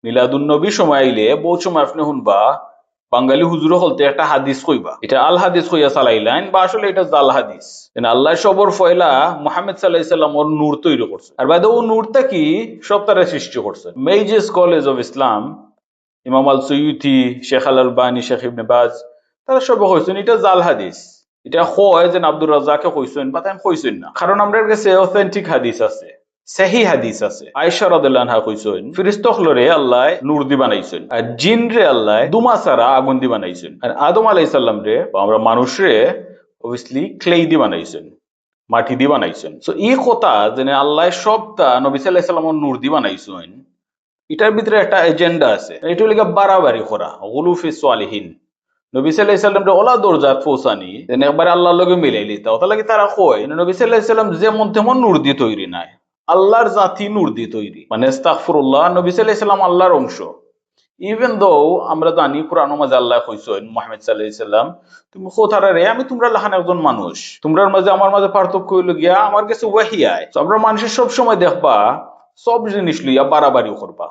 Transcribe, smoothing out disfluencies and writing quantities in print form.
মিলাদুন নবী সময় আইলে বহুত সময় আপনি শুনবা বাঙালি হুজুর হলতে একটা হাদিস কইবা, এটা আল হাদিস কইয়া চালাইলেন বা আসলে এটা জাল হাদিস। আল্লাহ সবর ফয়লা মুহাম্মদ সাল্লাল্লাহু আলাইহি সাল্লাম ওর নূর তৈরি করছে, আর বাইদে ও নূরটা কি সব তারা সৃষ্টি করছে। মেজর্স কলেজ অফ ইসলাম, ইমাম আল সুয়ুতি, শেখ আল আলবানী, শেখ ইবনে বাজ, তারা সব কইছেন এটা জাল হাদিস। এটা হয় যে আব্দুর রাজ্জাকে কইছেন বা তাই কইছেন না, কারণ আমাদের কাছে অথেন্টিক হাদিস আছে, সহি হাদিস আছে। আয়েশা রাদিয়াল্লাহু আনহা কইছেন ফেরেশতাগুলোরে আল্লাহ নূর দি বানাইছেন, আর জিন রে আল্লাহ দুমা ছাড়া আগুন দি বানাইছেন, আর আদম আলাইহিস সালাম রে বা আমরা মানুষ রে অবভিয়াসলি ক্লে দি বানাইছেন, মাটি দি বানাইছেন। সো এই কথা যে আল্লাহ সবটা নবী সাল্লাল্লাহু আলাইহি সাল্লামের নূর দি বানাইছেন, এটার ভিতরে একটা এজেন্ডা আছে। এটা হলো বাড়াবাড়ি করা, গুলুফি সালিহিন। নবী সাল্লাল্লাহু আলাইহি সাল্লাম রে ওলা দরজাত পৌঁছানি যেন একবার আল্লাহর লগে মিলাইলি, তা ওটা লাগি তারা কয় নবী সাল্লাল্লাহু আলাইহি সাল্লাম যেমন তেমন নূর দিয়ে তৈরি নাই, আল্লাহর জাতি নূর দিয়ে তৈরি। মানে আস্তাগফিরুল্লাহ, নবী সাল্লাল্লাহু আলাইহি সাল্লাম আল্লাহর অংশ। ইভেন দো আমরা জানি কোরআন মাঝে আল্লাহ কইছেন মুহাম্মদ সাল্লাল্লাহু আলাইহি সাল্লাম, তুমি কোথারে রে, আমি তোমরা লাহান একজন মানুষ, তোমরার মাঝে আমার মাঝে পার্থক্য হইল গিয়া আমার কাছে ওয়াহি আয়। তো আমরা মানুষের সব সময় দেখবা সব জিনিস লইয়া বাড়াবাড়ি করবা।